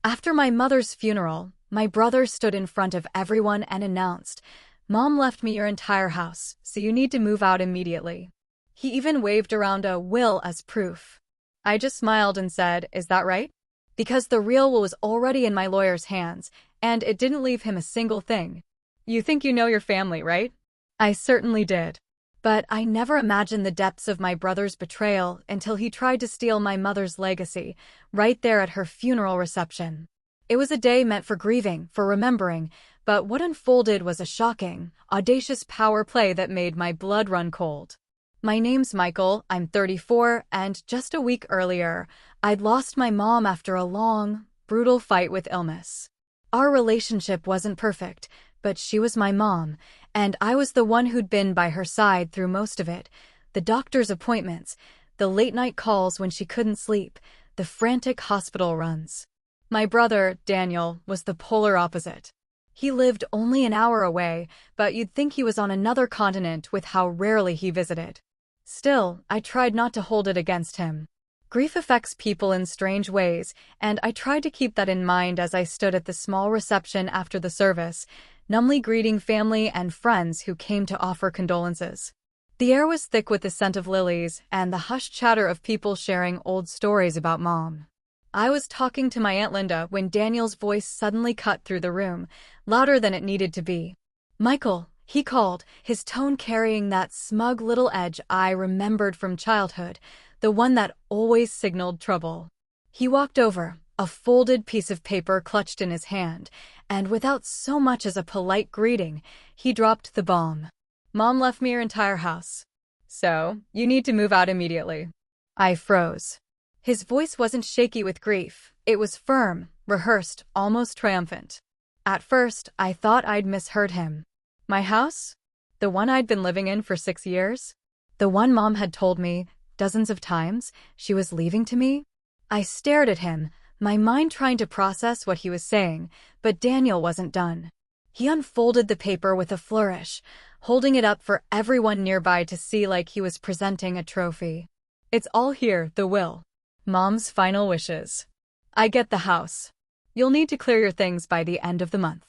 After my mother's funeral, my brother stood in front of everyone and announced, "Mom left me your entire house, so you need to move out immediately." He even waved around a will as proof. I just smiled and said, "Is that right?" Because the real will was already in my lawyer's hands, and it didn't leave him a single thing. You think you know your family, right? I certainly did. But I never imagined the depths of my brother's betrayal until he tried to steal my mother's legacy, right there at her funeral reception. It was a day meant for grieving, for remembering, but what unfolded was a shocking, audacious power play that made my blood run cold. My name's Michael, I'm 34, and just a week earlier, I'd lost my mom after a long, brutal fight with illness. Our relationship wasn't perfect, but she was my mom, and I was the one who'd been by her side through most of it. The doctor's appointments, the late-night calls when she couldn't sleep, the frantic hospital runs. My brother, Daniel, was the polar opposite. He lived only an hour away, but you'd think he was on another continent with how rarely he visited. Still, I tried not to hold it against him. Grief affects people in strange ways, and I tried to keep that in mind as I stood at the small reception after the service, numbly greeting family and friends who came to offer condolences. The air was thick with the scent of lilies and the hushed chatter of people sharing old stories about Mom. I was talking to my Aunt Linda when Daniel's voice suddenly cut through the room, louder than it needed to be. "Michael," he called, his tone carrying that smug little edge I remembered from childhood, the one that always signaled trouble. He walked over, a folded piece of paper clutched in his hand, and without so much as a polite greeting, he dropped the bomb. "Mom left me your entire house. So, you need to move out immediately." I froze. His voice wasn't shaky with grief, it was firm, rehearsed, almost triumphant. At first, I thought I'd misheard him. My house? The one I'd been living in for 6 years? The one Mom had told me, dozens of times, she was leaving to me? I stared at him, my mind trying to process what he was saying, but Daniel wasn't done. He unfolded the paper with a flourish, holding it up for everyone nearby to see like he was presenting a trophy. "It's all here, the will. Mom's final wishes. I get the house. You'll need to clear your things by the end of the month."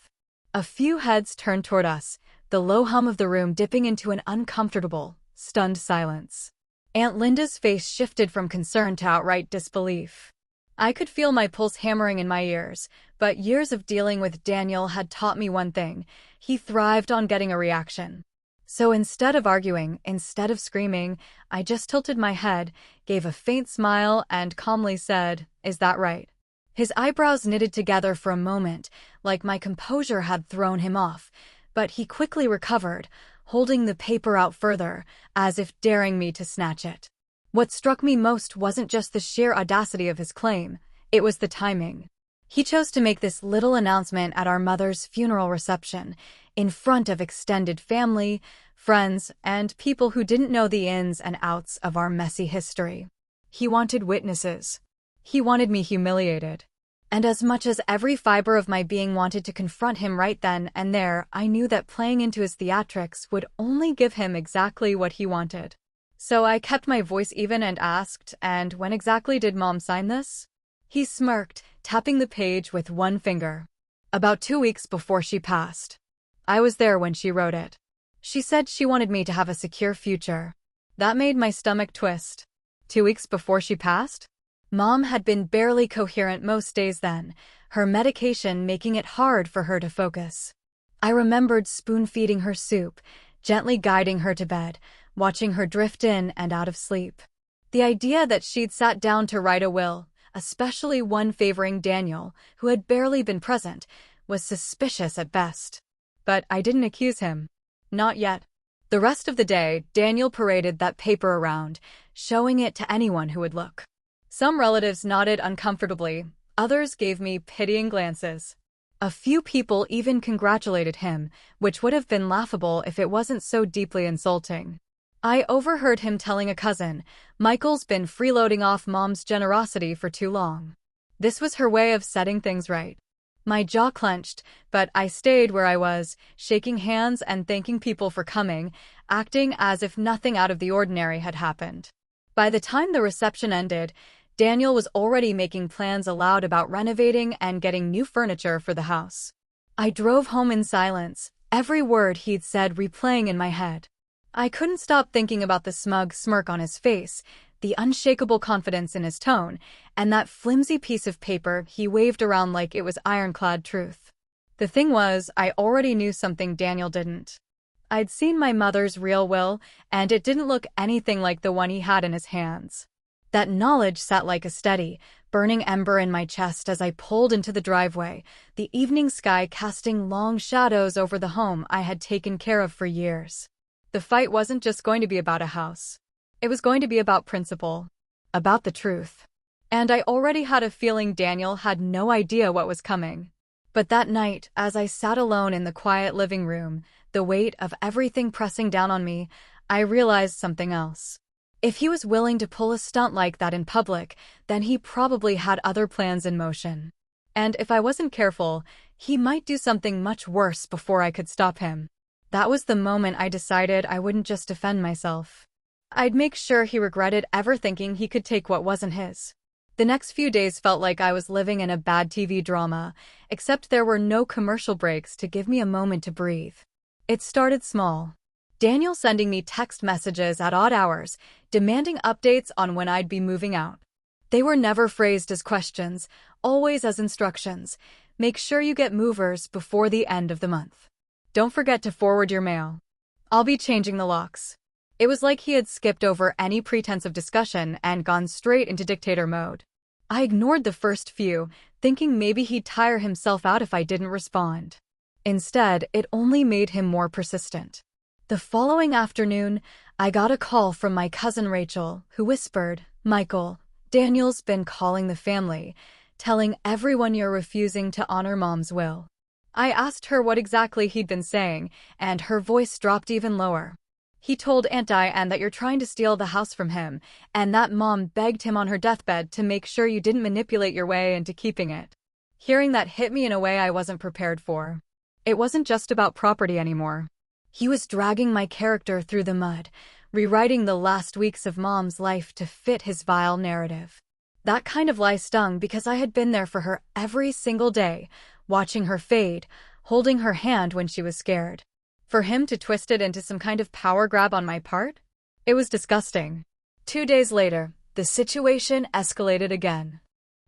A few heads turned toward us, the low hum of the room dipping into an uncomfortable, stunned silence. Aunt Linda's face shifted from concern to outright disbelief. I could feel my pulse hammering in my ears, but years of dealing with Daniel had taught me one thing: he thrived on getting a reaction. So instead of arguing, instead of screaming, I just tilted my head, gave a faint smile, and calmly said, "Is that right?" His eyebrows knitted together for a moment, like my composure had thrown him off, but he quickly recovered, holding the paper out further, as if daring me to snatch it. What struck me most wasn't just the sheer audacity of his claim, it was the timing. He chose to make this little announcement at our mother's funeral reception, in front of extended family, friends, and people who didn't know the ins and outs of our messy history. He wanted witnesses. He wanted me humiliated. And as much as every fiber of my being wanted to confront him right then and there, I knew that playing into his theatrics would only give him exactly what he wanted. So I kept my voice even and asked, "And when exactly did Mom sign this?" He smirked, tapping the page with one finger. "About 2 weeks before she passed. I was there when she wrote it. She said she wanted me to have a secure future." That made my stomach twist. 2 weeks before she passed? Mom had been barely coherent most days then, her medication making it hard for her to focus. I remembered spoon-feeding her soup, gently guiding her to bed, watching her drift in and out of sleep. The idea that she'd sat down to write a will, especially one favoring Daniel, who had barely been present, was suspicious at best. But I didn't accuse him. Not yet. The rest of the day, Daniel paraded that paper around, showing it to anyone who would look. Some relatives nodded uncomfortably, others gave me pitying glances. A few people even congratulated him, which would have been laughable if it wasn't so deeply insulting. I overheard him telling a cousin, "Michael's been freeloading off Mom's generosity for too long." This was her way of setting things right. My jaw clenched, but I stayed where I was, shaking hands and thanking people for coming, acting as if nothing out of the ordinary had happened. By the time the reception ended, Daniel was already making plans aloud about renovating and getting new furniture for the house. I drove home in silence, every word he'd said replaying in my head. I couldn't stop thinking about the smug smirk on his face, the unshakable confidence in his tone, and that flimsy piece of paper he waved around like it was ironclad truth. The thing was, I already knew something Daniel didn't. I'd seen my mother's real will, and it didn't look anything like the one he had in his hands. That knowledge sat like a steady, burning ember in my chest as I pulled into the driveway, the evening sky casting long shadows over the home I had taken care of for years. The fight wasn't just going to be about a house. It was going to be about principle, about the truth. And I already had a feeling Daniel had no idea what was coming. But that night, as I sat alone in the quiet living room, the weight of everything pressing down on me, I realized something else. If he was willing to pull a stunt like that in public, then he probably had other plans in motion. And if I wasn't careful, he might do something much worse before I could stop him. That was the moment I decided I wouldn't just defend myself. I'd make sure he regretted ever thinking he could take what wasn't his. The next few days felt like I was living in a bad TV drama, except there were no commercial breaks to give me a moment to breathe. It started small. Daniel sending me text messages at odd hours, demanding updates on when I'd be moving out. They were never phrased as questions, always as instructions. Make sure you get movers before the end of the month. Don't forget to forward your mail. I'll be changing the locks. It was like he had skipped over any pretense of discussion and gone straight into dictator mode. I ignored the first few, thinking maybe he'd tire himself out if I didn't respond. Instead, it only made him more persistent. The following afternoon, I got a call from my cousin Rachel, who whispered, "Michael, Daniel's been calling the family, telling everyone you're refusing to honor Mom's will." I asked her what exactly he'd been saying, and her voice dropped even lower. "He told aita and that you're trying to steal the house from him, and that Mom begged him on her deathbed to make sure you didn't manipulate your way into keeping it." Hearing that hit me in a way I wasn't prepared for. It wasn't just about property anymore. He was dragging my character through the mud, rewriting the last weeks of Mom's life to fit his vile narrative. That kind of lie stung because I had been there for her every single day, watching her fade, holding her hand when she was scared. For him to twist it into some kind of power grab on my part? It was disgusting. 2 days later, the situation escalated again.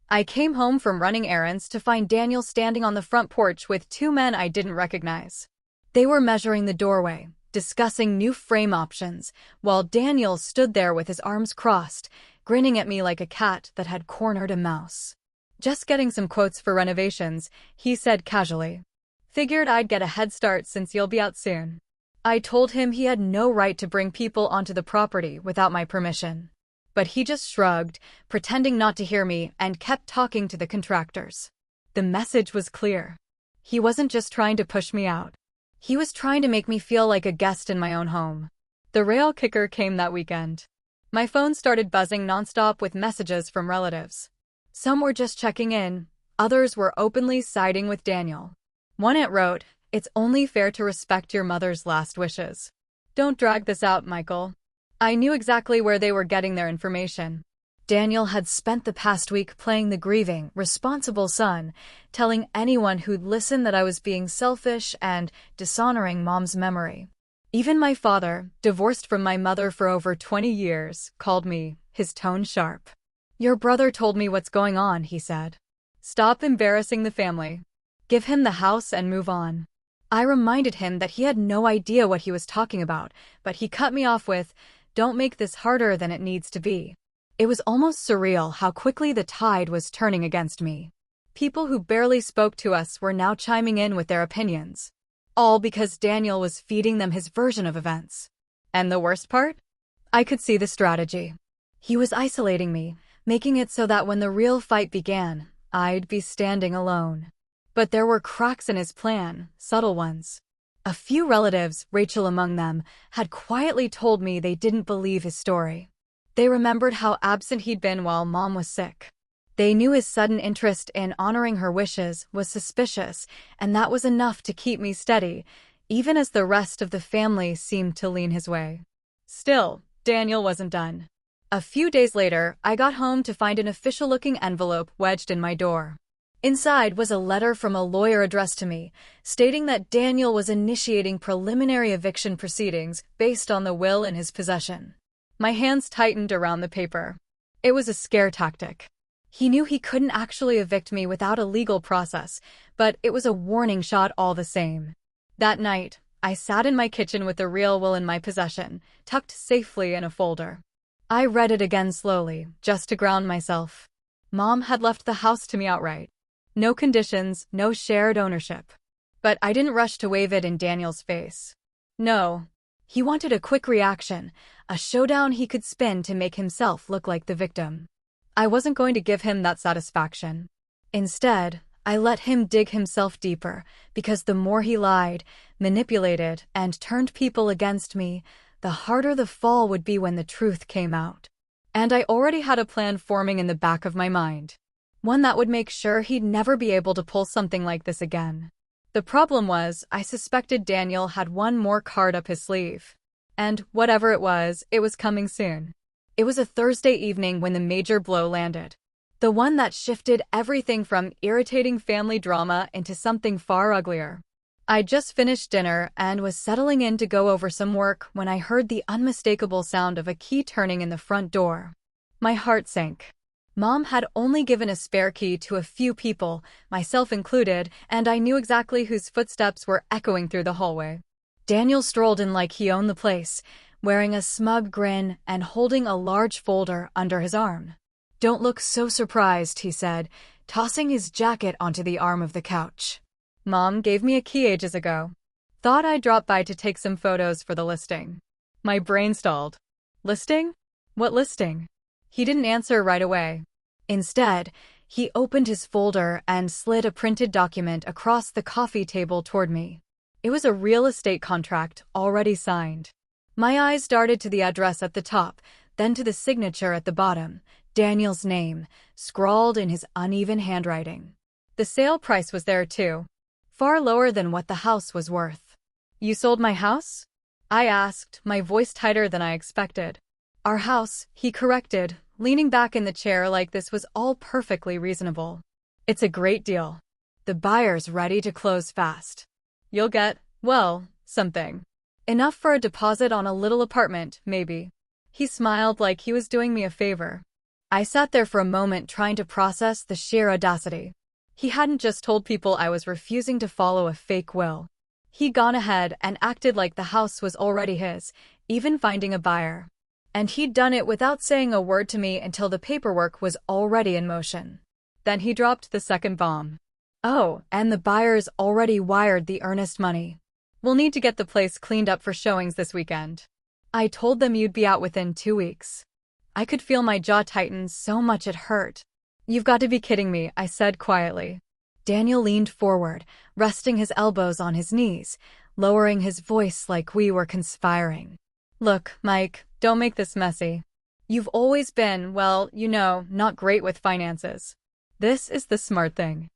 I came home from running errands to find Daniel standing on the front porch with 2 men I didn't recognize. They were measuring the doorway, discussing new frame options, while Daniel stood there with his arms crossed, grinning at me like a cat that had cornered a mouse. "Just getting some quotes for renovations," he said casually. "Figured I'd get a head start since you'll be out soon." I told him he had no right to bring people onto the property without my permission. But he just shrugged, pretending not to hear me, and kept talking to the contractors. The message was clear. He wasn't just trying to push me out. He was trying to make me feel like a guest in my own home. The real kicker came that weekend. My phone started buzzing nonstop with messages from relatives. Some were just checking in, others were openly siding with Daniel. One aunt wrote, "It's only fair to respect your mother's last wishes. Don't drag this out, Michael." I knew exactly where they were getting their information. Daniel had spent the past week playing the grieving, responsible son, telling anyone who'd listen that I was being selfish and dishonoring Mom's memory. Even my father, divorced from my mother for over 20 years, called me, his tone sharp. "Your brother told me what's going on," he said. "Stop embarrassing the family. Give him the house and move on." I reminded him that he had no idea what he was talking about, but he cut me off with, "Don't make this harder than it needs to be." It was almost surreal how quickly the tide was turning against me. People who barely spoke to us were now chiming in with their opinions. All because Daniel was feeding them his version of events. And the worst part? I could see the strategy. He was isolating me, making it so that when the real fight began, I'd be standing alone. But there were cracks in his plan, subtle ones. A few relatives, Rachel among them, had quietly told me they didn't believe his story. They remembered how absent he'd been while Mom was sick. They knew his sudden interest in honoring her wishes was suspicious, and that was enough to keep me steady, even as the rest of the family seemed to lean his way. Still, Daniel wasn't done. A few days later, I got home to find an official-looking envelope wedged in my door. Inside was a letter from a lawyer addressed to me, stating that Daniel was initiating preliminary eviction proceedings based on the will in his possession. My hands tightened around the paper. It was a scare tactic. He knew he couldn't actually evict me without a legal process, but it was a warning shot all the same. That night, I sat in my kitchen with the real will in my possession, tucked safely in a folder. I read it again slowly, just to ground myself. Mom had left the house to me outright. No conditions, no shared ownership. But I didn't rush to wave it in Daniel's face. No. He wanted a quick reaction, a showdown he could spin to make himself look like the victim. I wasn't going to give him that satisfaction. Instead, I let him dig himself deeper, because the more he lied, manipulated, and turned people against me, the harder the fall would be when the truth came out. And I already had a plan forming in the back of my mind. One that would make sure he'd never be able to pull something like this again. The problem was, I suspected Daniel had one more card up his sleeve. And whatever it was coming soon. It was a Thursday evening when the major blow landed. The one that shifted everything from irritating family drama into something far uglier. I'd just finished dinner and was settling in to go over some work when I heard the unmistakable sound of a key turning in the front door. My heart sank. Mom had only given a spare key to a few people, myself included, and I knew exactly whose footsteps were echoing through the hallway. Daniel strolled in like he owned the place, wearing a smug grin and holding a large folder under his arm. "Don't look so surprised," he said, tossing his jacket onto the arm of the couch. "Mom gave me a key ages ago. Thought I'd drop by to take some photos for the listing." My brain stalled. "Listing? What listing?" He didn't answer right away. Instead, he opened his folder and slid a printed document across the coffee table toward me. It was a real estate contract already signed. My eyes darted to the address at the top, then to the signature at the bottom, Daniel's name, scrawled in his uneven handwriting. The sale price was there too, far lower than what the house was worth. "You sold my house?" I asked, my voice tighter than I expected. "Our house," he corrected, leaning back in the chair like this was all perfectly reasonable. "It's a great deal. The buyer's ready to close fast. You'll get, well, something. Enough for a deposit on a little apartment, maybe." He smiled like he was doing me a favor. I sat there for a moment trying to process the sheer audacity. He hadn't just told people I was refusing to follow a fake will. He'd gone ahead and acted like the house was already his, even finding a buyer. And he'd done it without saying a word to me until the paperwork was already in motion. Then he dropped the second bomb. "Oh, and the buyer's already wired the earnest money. We'll need to get the place cleaned up for showings this weekend. I told them you'd be out within 2 weeks." I could feel my jaw tighten so much it hurt. "You've got to be kidding me," I said quietly. Daniel leaned forward, resting his elbows on his knees, lowering his voice like we were conspiring. "Look, Mike, don't make this messy. You've always been, well, not great with finances. This is the smart thing.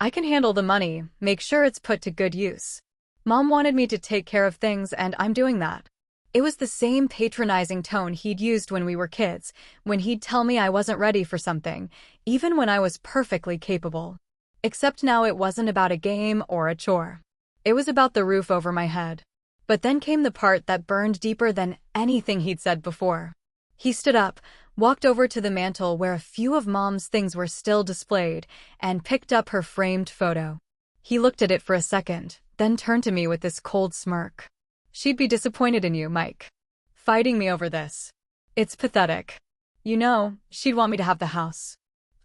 I can handle the money, make sure it's put to good use. Mom wanted me to take care of things and I'm doing that." It was the same patronizing tone he'd used when we were kids, when he'd tell me I wasn't ready for something, even when I was perfectly capable. Except now it wasn't about a game or a chore. It was about the roof over my head. But then came the part that burned deeper than anything he'd said before. He stood up, walked over to the mantel where a few of Mom's things were still displayed, and picked up her framed photo. He looked at it for a second, then turned to me with this cold smirk. "She'd be disappointed in you, Mike. Fighting me over this. It's pathetic. She'd want me to have the house."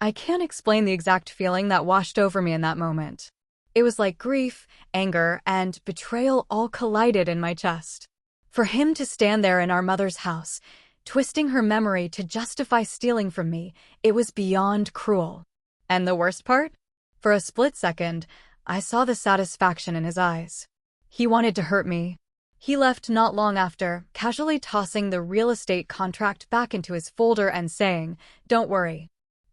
I can't explain the exact feeling that washed over me in that moment. It was like grief, anger, and betrayal all collided in my chest. For him to stand there in our mother's house, twisting her memory to justify stealing from me, it was beyond cruel. And the worst part? For a split second, I saw the satisfaction in his eyes. He wanted to hurt me. He left not long after, casually tossing the real estate contract back into his folder and saying, "Don't worry.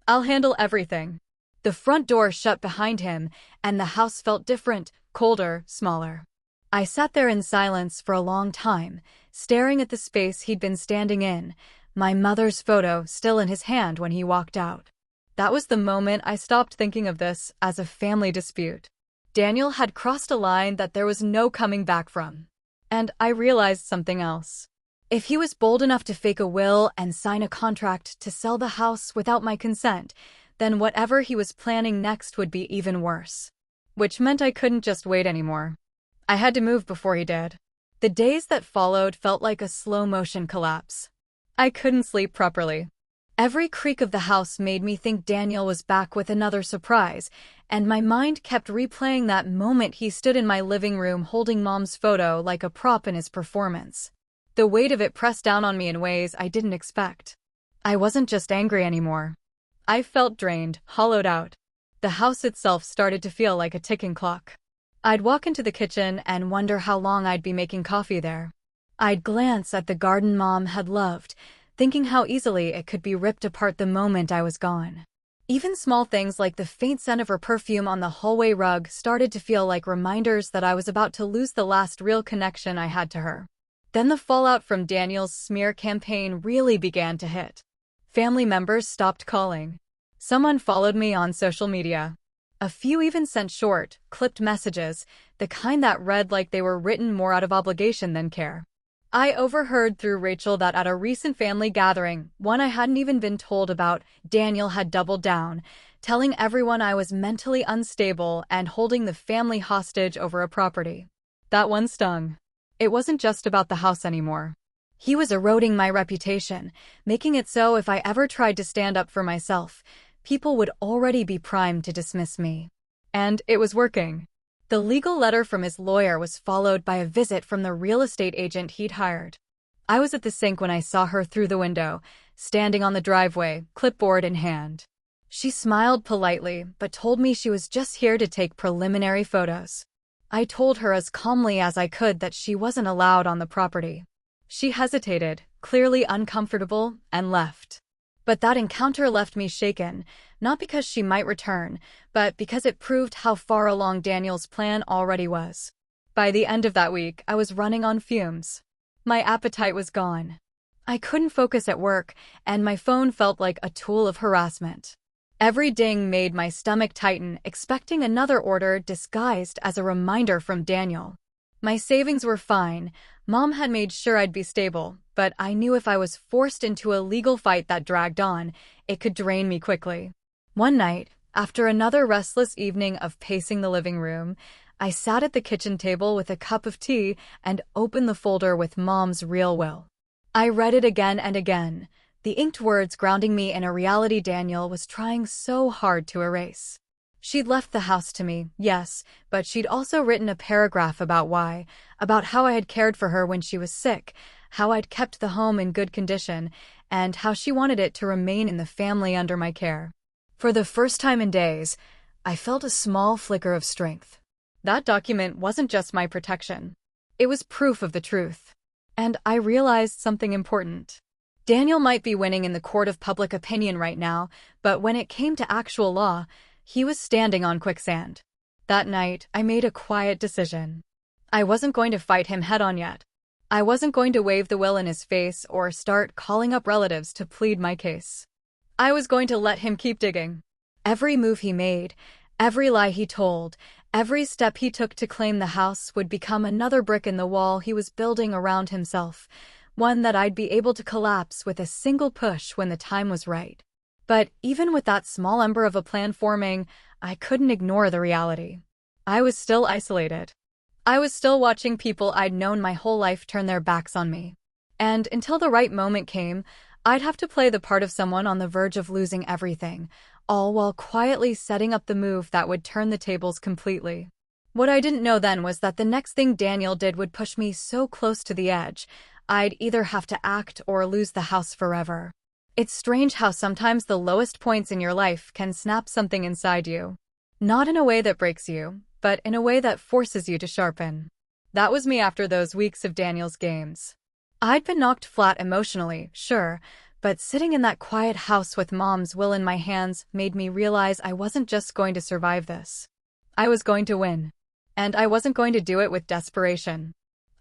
I'll handle everything." The front door shut behind him, and the house felt different, colder, smaller. I sat there in silence for a long time, staring at the space he'd been standing in, my mother's photo still in his hand when he walked out. That was the moment I stopped thinking of this as a family dispute. Daniel had crossed a line that there was no coming back from. And I realized something else. If he was bold enough to fake a will and sign a contract to sell the house without my consent, then whatever he was planning next would be even worse. Which meant I couldn't just wait anymore. I had to move before he did. The days that followed felt like a slow-motion collapse. I couldn't sleep properly. Every creak of the house made me think Daniel was back with another surprise, and my mind kept replaying that moment he stood in my living room holding Mom's photo like a prop in his performance. The weight of it pressed down on me in ways I didn't expect. I wasn't just angry anymore. I felt drained, hollowed out. The house itself started to feel like a ticking clock. I'd walk into the kitchen and wonder how long I'd be making coffee there. I'd glance at the garden Mom had loved, thinking how easily it could be ripped apart the moment I was gone. Even small things like the faint scent of her perfume on the hallway rug started to feel like reminders that I was about to lose the last real connection I had to her. Then the fallout from Daniel's smear campaign really began to hit. Family members stopped calling. Some unfollowed me on social media. A few even sent short, clipped messages, the kind that read like they were written more out of obligation than care. I overheard through Rachel that at a recent family gathering, one I hadn't even been told about, Daniel had doubled down, telling everyone I was mentally unstable and holding the family hostage over a property. That one stung. It wasn't just about the house anymore. He was eroding my reputation, making it so if I ever tried to stand up for myself, people would already be primed to dismiss me. And it was working. The legal letter from his lawyer was followed by a visit from the real estate agent he'd hired. I was at the sink when I saw her through the window, standing on the driveway, clipboard in hand. She smiled politely, but told me she was just here to take preliminary photos. I told her as calmly as I could that she wasn't allowed on the property. She hesitated, clearly uncomfortable, and left. But that encounter left me shaken, not because she might return, but because it proved how far along Daniel's plan already was. By the end of that week, I was running on fumes. My appetite was gone. I couldn't focus at work, and my phone felt like a tool of harassment. Every ding made my stomach tighten, expecting another order disguised as a reminder from Daniel. My savings were fine. Mom had made sure I'd be stable, but I knew if I was forced into a legal fight that dragged on, it could drain me quickly. One night, after another restless evening of pacing the living room, I sat at the kitchen table with a cup of tea and opened the folder with Mom's real will. I read it again and again, the inked words grounding me in a reality Daniel was trying so hard to erase. She'd left the house to me, yes, but she'd also written a paragraph about why, about how I had cared for her when she was sick, how I'd kept the home in good condition, and how she wanted it to remain in the family under my care. For the first time in days, I felt a small flicker of strength. That document wasn't just my protection. It was proof of the truth. And I realized something important. Daniel might be winning in the court of public opinion right now, but when it came to actual law, he was standing on quicksand. That night, I made a quiet decision. I wasn't going to fight him head-on yet. I wasn't going to wave the will in his face or start calling up relatives to plead my case. I was going to let him keep digging. Every move he made, every lie he told, every step he took to claim the house would become another brick in the wall he was building around himself, one that I'd be able to collapse with a single push when the time was right. But even with that small ember of a plan forming, I couldn't ignore the reality. I was still isolated. I was still watching people I'd known my whole life turn their backs on me. And until the right moment came, I'd have to play the part of someone on the verge of losing everything, all while quietly setting up the move that would turn the tables completely. What I didn't know then was that the next thing Daniel did would push me so close to the edge, I'd either have to act or lose the house forever. It's strange how sometimes the lowest points in your life can snap something inside you. Not in a way that breaks you, but in a way that forces you to sharpen. That was me after those weeks of Daniel's games. I'd been knocked flat emotionally, sure, but sitting in that quiet house with Mom's will in my hands made me realize I wasn't just going to survive this. I was going to win. And I wasn't going to do it with desperation.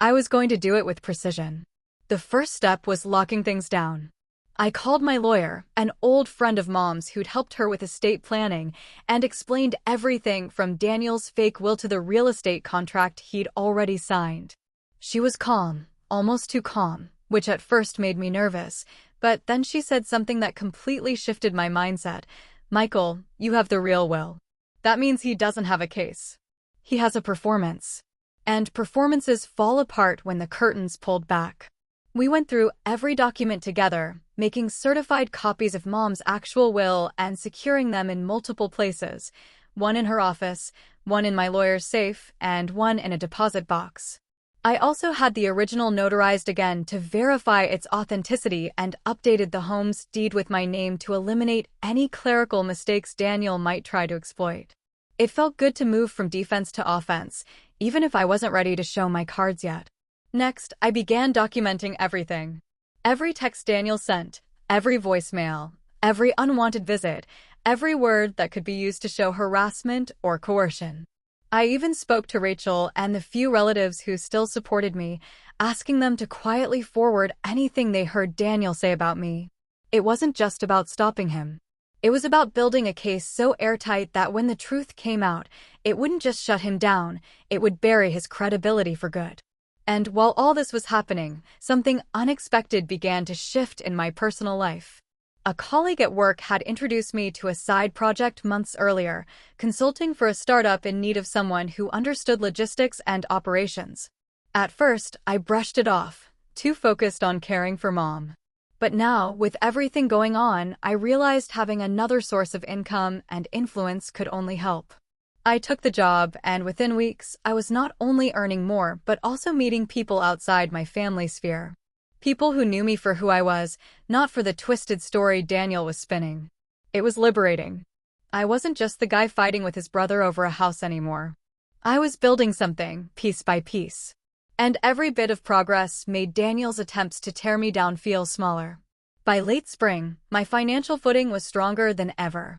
I was going to do it with precision. The first step was locking things down. I called my lawyer, an old friend of Mom's who'd helped her with estate planning, and explained everything from Daniel's fake will to the real estate contract he'd already signed. She was calm, almost too calm, which at first made me nervous, but then she said something that completely shifted my mindset. "Michael, you have the real will. That means he doesn't have a case. He has a performance. And performances fall apart when the curtain's pulled back." We went through every document together, making certified copies of Mom's actual will and securing them in multiple places, one in her office, one in my lawyer's safe, and one in a deposit box. I also had the original notarized again to verify its authenticity and updated the home's deed with my name to eliminate any clerical mistakes Daniel might try to exploit. It felt good to move from defense to offense, even if I wasn't ready to show my cards yet. Next, I began documenting everything. Every text Daniel sent, every voicemail, every unwanted visit, every word that could be used to show harassment or coercion. I even spoke to Rachel and the few relatives who still supported me, asking them to quietly forward anything they heard Daniel say about me. It wasn't just about stopping him. It was about building a case so airtight that when the truth came out, it wouldn't just shut him down, it would bury his credibility for good. And while all this was happening, something unexpected began to shift in my personal life. A colleague at work had introduced me to a side project months earlier, consulting for a startup in need of someone who understood logistics and operations. At first, I brushed it off, too focused on caring for Mom. But now, with everything going on, I realized having another source of income and influence could only help. I took the job, and within weeks, I was not only earning more but also meeting people outside my family sphere. People who knew me for who I was, not for the twisted story Daniel was spinning. It was liberating. I wasn't just the guy fighting with his brother over a house anymore. I was building something, piece by piece. And every bit of progress made Daniel's attempts to tear me down feel smaller. By late spring, my financial footing was stronger than ever.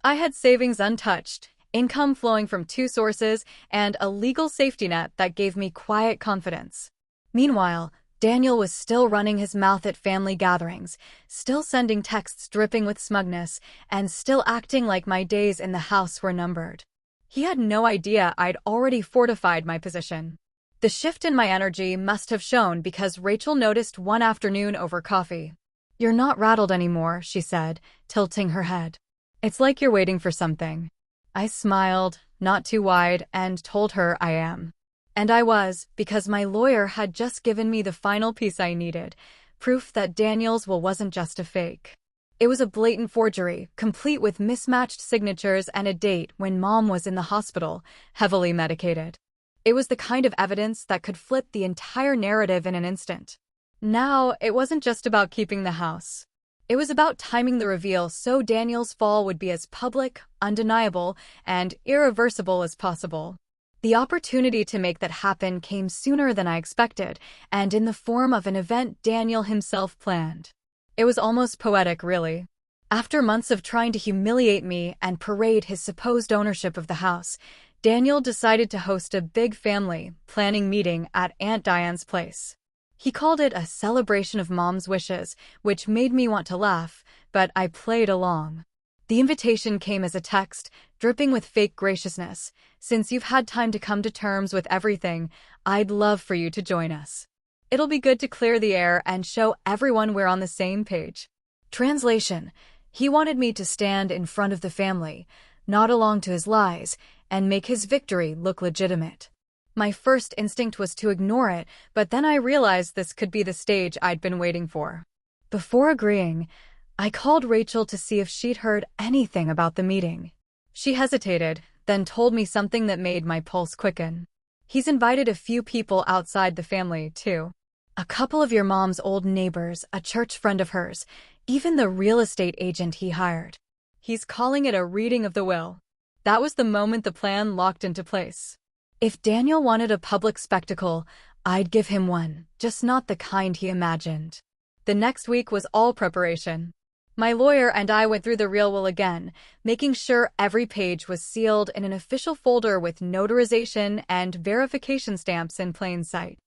I had savings untouched, income flowing from 2 sources, and a legal safety net that gave me quiet confidence. Meanwhile, Daniel was still running his mouth at family gatherings, still sending texts dripping with smugness, and still acting like my days in the house were numbered. He had no idea I'd already fortified my position. The shift in my energy must have shown because Rachel noticed one afternoon over coffee. "You're not rattled anymore," she said, tilting her head. "It's like you're waiting for something." I smiled, not too wide, and told her I am. And I was, because my lawyer had just given me the final piece I needed, proof that Daniel's will wasn't just a fake. It was a blatant forgery, complete with mismatched signatures and a date when Mom was in the hospital, heavily medicated. It was the kind of evidence that could flip the entire narrative in an instant. Now, it wasn't just about keeping the house. It was about timing the reveal so Daniel's fall would be as public, undeniable, and irreversible as possible. The opportunity to make that happen came sooner than I expected, and in the form of an event Daniel himself planned. It was almost poetic, really. After months of trying to humiliate me and parade his supposed ownership of the house, Daniel decided to host a big family planning meeting at Aunt Diane's place. He called it a celebration of Mom's wishes, which made me want to laugh, but I played along. The invitation came as a text, dripping with fake graciousness. "Since you've had time to come to terms with everything, I'd love for you to join us. It'll be good to clear the air and show everyone we're on the same page." Translation: he wanted me to stand in front of the family, nod along to his lies, and make his victory look legitimate. My first instinct was to ignore it, but then I realized this could be the stage I'd been waiting for. Before agreeing, I called Rachel to see if she'd heard anything about the meeting. She hesitated, then told me something that made my pulse quicken. "He's invited a few people outside the family, too. A couple of your mom's old neighbors, a church friend of hers, even the real estate agent he hired. He's calling it a reading of the will." That was the moment the plan locked into place. If Daniel wanted a public spectacle, I'd give him one, just not the kind he imagined. The next week was all preparation. My lawyer and I went through the real will again, making sure every page was sealed in an official folder with notarization and verification stamps in plain sight.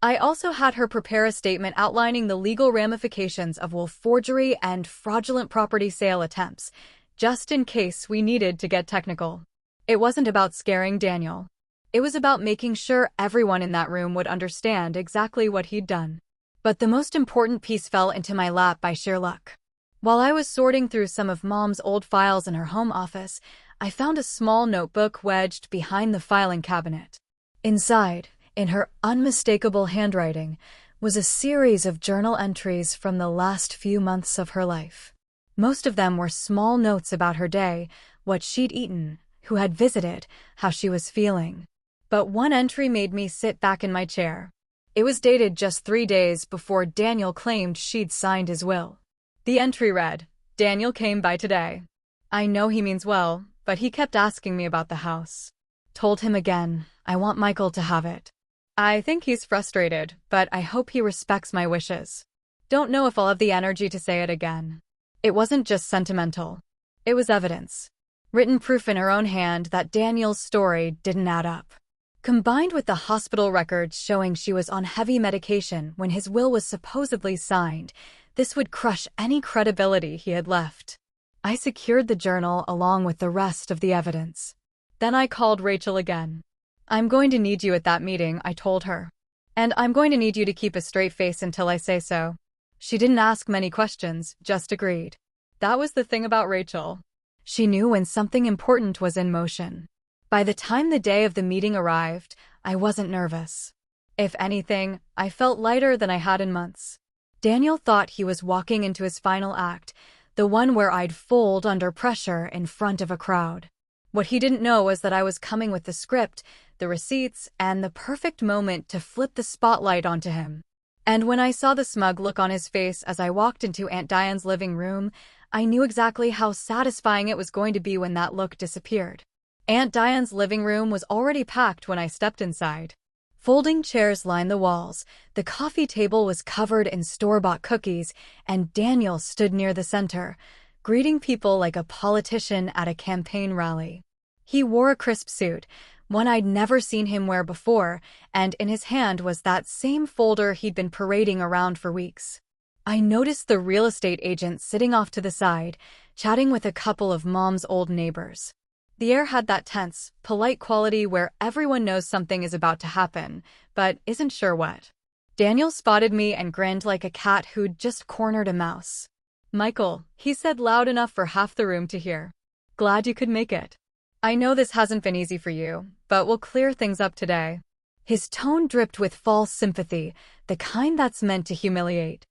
I also had her prepare a statement outlining the legal ramifications of will forgery and fraudulent property sale attempts, just in case we needed to get technical. It wasn't about scaring Daniel. It was about making sure everyone in that room would understand exactly what he'd done. But the most important piece fell into my lap by sheer luck. While I was sorting through some of Mom's old files in her home office, I found a small notebook wedged behind the filing cabinet. Inside, in her unmistakable handwriting, was a series of journal entries from the last few months of her life. Most of them were small notes about her day, what she'd eaten, who had visited, how she was feeling. But one entry made me sit back in my chair. It was dated just 3 days before Daniel claimed she'd signed his will. The entry read, "Daniel came by today. I know he means well, but he kept asking me about the house. Told him again, I want Michael to have it. I think he's frustrated, but I hope he respects my wishes. Don't know if I'll have the energy to say it again." It wasn't just sentimental. It was evidence. Written proof in her own hand that Daniel's story didn't add up. Combined with the hospital records showing she was on heavy medication when his will was supposedly signed, this would crush any credibility he had left. I secured the journal along with the rest of the evidence. Then I called Rachel again. "I'm going to need you at that meeting," I told her. "And I'm going to need you to keep a straight face until I say so." She didn't ask many questions, just agreed. That was the thing about Rachel. She knew when something important was in motion. By the time the day of the meeting arrived, I wasn't nervous. If anything, I felt lighter than I had in months. Daniel thought he was walking into his final act, the one where I'd fold under pressure in front of a crowd. What he didn't know was that I was coming with the script, the receipts, and the perfect moment to flip the spotlight onto him. And when I saw the smug look on his face as I walked into Aunt Diane's living room, I knew exactly how satisfying it was going to be when that look disappeared. Aunt Diane's living room was already packed when I stepped inside. Folding chairs lined the walls, the coffee table was covered in store-bought cookies, and Daniel stood near the center, greeting people like a politician at a campaign rally. He wore a crisp suit, one I'd never seen him wear before, and in his hand was that same folder he'd been parading around for weeks. I noticed the real estate agent sitting off to the side, chatting with a couple of Mom's old neighbors. The air had that tense, polite quality where everyone knows something is about to happen, but isn't sure what. Daniel spotted me and grinned like a cat who'd just cornered a mouse. "Michael," he said loud enough for half the room to hear. "Glad you could make it. I know this hasn't been easy for you, but we'll clear things up today." His tone dripped with false sympathy, the kind that's meant to humiliate.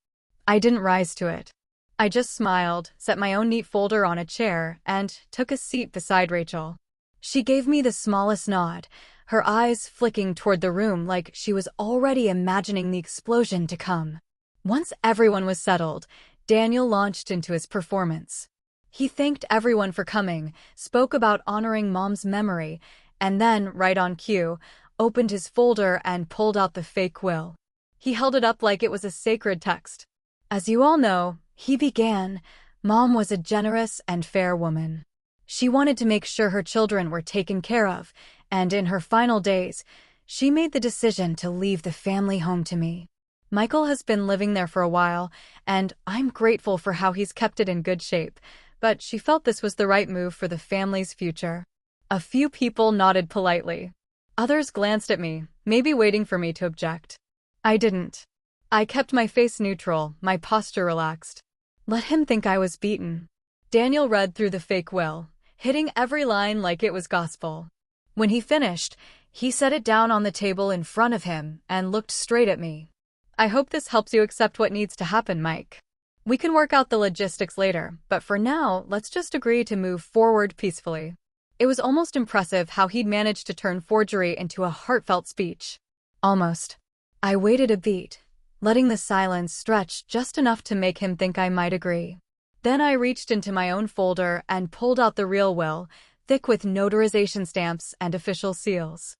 I didn't rise to it. I just smiled, set my own neat folder on a chair, and took a seat beside Rachel. She gave me the smallest nod, her eyes flicking toward the room like she was already imagining the explosion to come. Once everyone was settled, Daniel launched into his performance. He thanked everyone for coming, spoke about honoring Mom's memory, and then, right on cue, opened his folder and pulled out the fake will. He held it up like it was a sacred text. "As you all know," he began, "Mom was a generous and fair woman. She wanted to make sure her children were taken care of, and in her final days, she made the decision to leave the family home to me. Michael has been living there for a while, and I'm grateful for how he's kept it in good shape, but she felt this was the right move for the family's future." A few people nodded politely. Others glanced at me, maybe waiting for me to object. I didn't. I kept my face neutral, my posture relaxed. Let him think I was beaten. Daniel read through the fake will, hitting every line like it was gospel. When he finished, he set it down on the table in front of him and looked straight at me. "I hope this helps you accept what needs to happen, Mike. We can work out the logistics later, but for now, let's just agree to move forward peacefully." It was almost impressive how he'd managed to turn forgery into a heartfelt speech. Almost. I waited a beat, letting the silence stretch just enough to make him think I might agree. Then I reached into my own folder and pulled out the real will, thick with notarization stamps and official seals.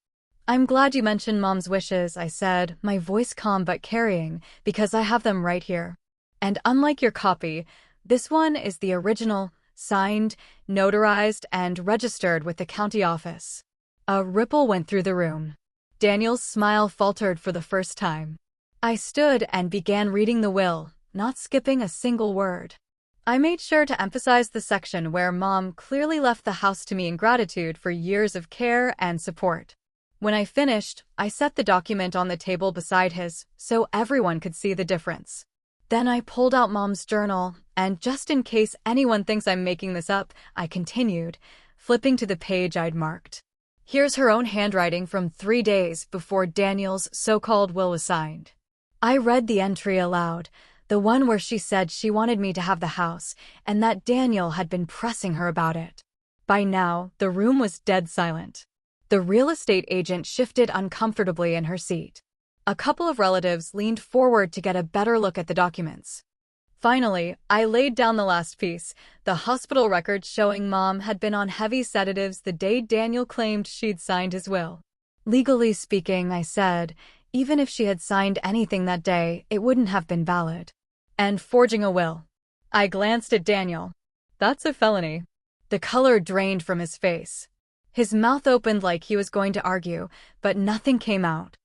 "I'm glad you mentioned Mom's wishes," I said, my voice calm but carrying, "because I have them right here. And unlike your copy, this one is the original, signed, notarized, and registered with the county office." A ripple went through the room. Daniel's smile faltered for the first time. I stood and began reading the will, not skipping a single word. I made sure to emphasize the section where Mom clearly left the house to me in gratitude for years of care and support. When I finished, I set the document on the table beside his, so everyone could see the difference. Then I pulled out Mom's journal, and just in case anyone thinks I'm making this up, I continued, flipping to the page I'd marked. Here's her own handwriting from 3 days before Daniel's so-called will was signed. I read the entry aloud, the one where she said she wanted me to have the house, and that Daniel had been pressing her about it. By now, the room was dead silent. The real estate agent shifted uncomfortably in her seat. A couple of relatives leaned forward to get a better look at the documents. Finally, I laid down the last piece, the hospital records showing Mom had been on heavy sedatives the day Daniel claimed she'd signed his will. Legally speaking, I said, even if she had signed anything that day, it wouldn't have been valid. And forging a will. I glanced at Daniel. That's a felony. The color drained from his face. His mouth opened like he was going to argue, but nothing came out.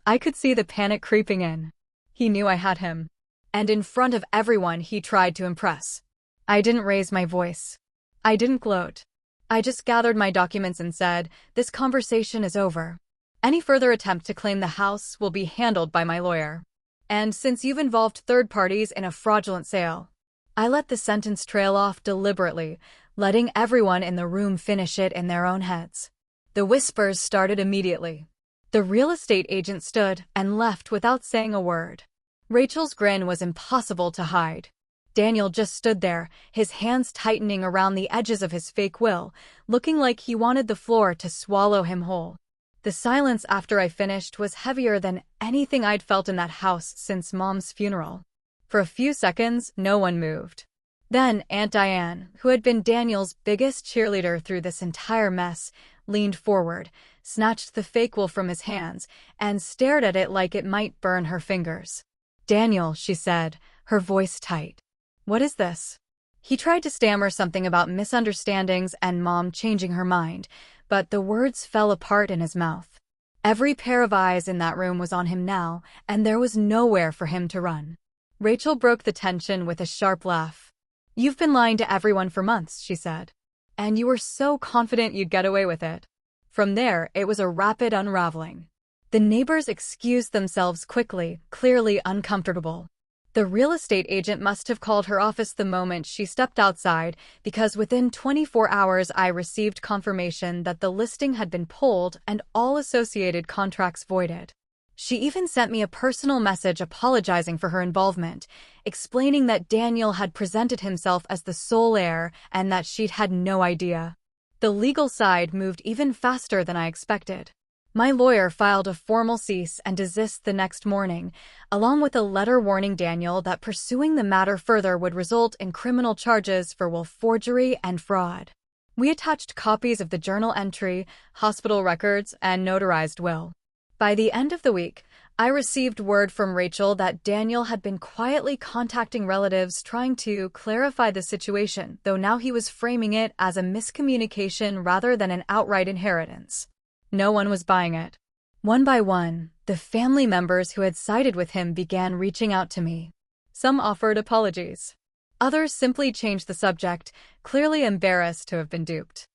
I could see the panic creeping in. He knew I had him. And in front of everyone, he tried to impress. I didn't raise my voice. I didn't gloat. I just gathered my documents and said, "This conversation is over. Any further attempt to claim the house will be handled by my lawyer. And since you've involved third parties in a fraudulent sale." I let the sentence trail off deliberately, letting everyone in the room finish it in their own heads. The whispers started immediately. The real estate agent stood and left without saying a word. Rachel's grin was impossible to hide. Daniel just stood there, his hands tightening around the edges of his fake will, looking like he wanted the floor to swallow him whole. The silence after I finished was heavier than anything I'd felt in that house since Mom's funeral. For a few seconds, no one moved. Then Aunt Diane, who had been Daniel's biggest cheerleader through this entire mess, leaned forward, snatched the fake will from his hands, and stared at it like it might burn her fingers. "Daniel," she said, her voice tight. "What is this?" He tried to stammer something about misunderstandings and Mom changing her mind, but the words fell apart in his mouth. Every pair of eyes in that room was on him now, and there was nowhere for him to run. Rachel broke the tension with a sharp laugh. "You've been lying to everyone for months," she said. "And you were so confident you'd get away with it." From there, it was a rapid unraveling. The neighbors excused themselves quickly, clearly uncomfortable. The real estate agent must have called her office the moment she stepped outside, because within 24 hours I received confirmation that the listing had been pulled and all associated contracts voided. She even sent me a personal message apologizing for her involvement, explaining that Daniel had presented himself as the sole heir and that she'd had no idea. The legal side moved even faster than I expected. My lawyer filed a formal cease and desist the next morning, along with a letter warning Daniel that pursuing the matter further would result in criminal charges for will forgery and fraud. We attached copies of the journal entry, hospital records, and notarized will. By the end of the week, I received word from Rachel that Daniel had been quietly contacting relatives trying to clarify the situation, though now he was framing it as a miscommunication rather than an outright inheritance. No one was buying it. One by one, the family members who had sided with him began reaching out to me. Some offered apologies. Others simply changed the subject, clearly embarrassed to have been duped.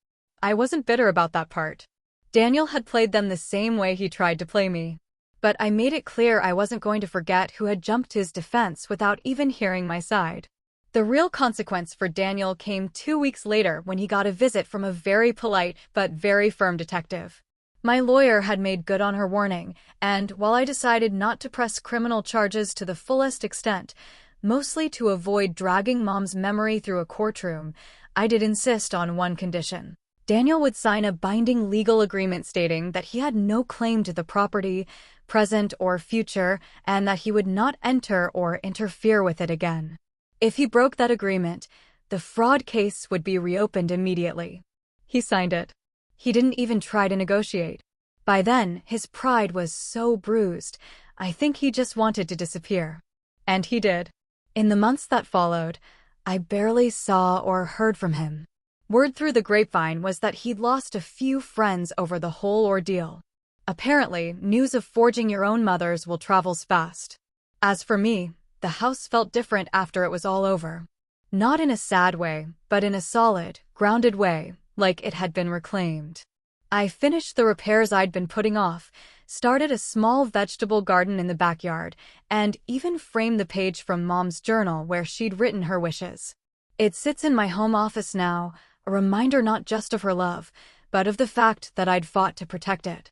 I wasn't bitter about that part. Daniel had played them the same way he tried to play me. But I made it clear I wasn't going to forget who had jumped to his defense without even hearing my side. The real consequence for Daniel came 2 weeks later when he got a visit from a very polite but very firm detective. My lawyer had made good on her warning, and while I decided not to press criminal charges to the fullest extent, mostly to avoid dragging Mom's memory through a courtroom, I did insist on one condition. Daniel would sign a binding legal agreement stating that he had no claim to the property, present or future, and that he would not enter or interfere with it again. If he broke that agreement, the fraud case would be reopened immediately. He signed it. He didn't even try to negotiate. By then, his pride was so bruised, I think he just wanted to disappear. And he did. In the months that followed, I barely saw or heard from him. Word through the grapevine was that he'd lost a few friends over the whole ordeal. Apparently, news of forging your own mothers will travel fast. As for me, the house felt different after it was all over. Not in a sad way, but in a solid, grounded way, like it had been reclaimed. I finished the repairs I'd been putting off, started a small vegetable garden in the backyard, and even framed the page from Mom's journal where she'd written her wishes. It sits in my home office now, a reminder not just of her love, but of the fact that I'd fought to protect it.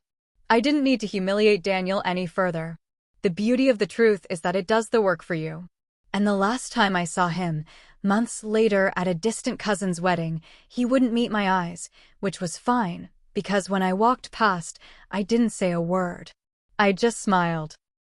I didn't need to humiliate Daniel any further. The beauty of the truth is that it does the work for you. And the last time I saw him, months later at a distant cousin's wedding, he wouldn't meet my eyes, which was fine, because when I walked past, I didn't say a word. I just smiled.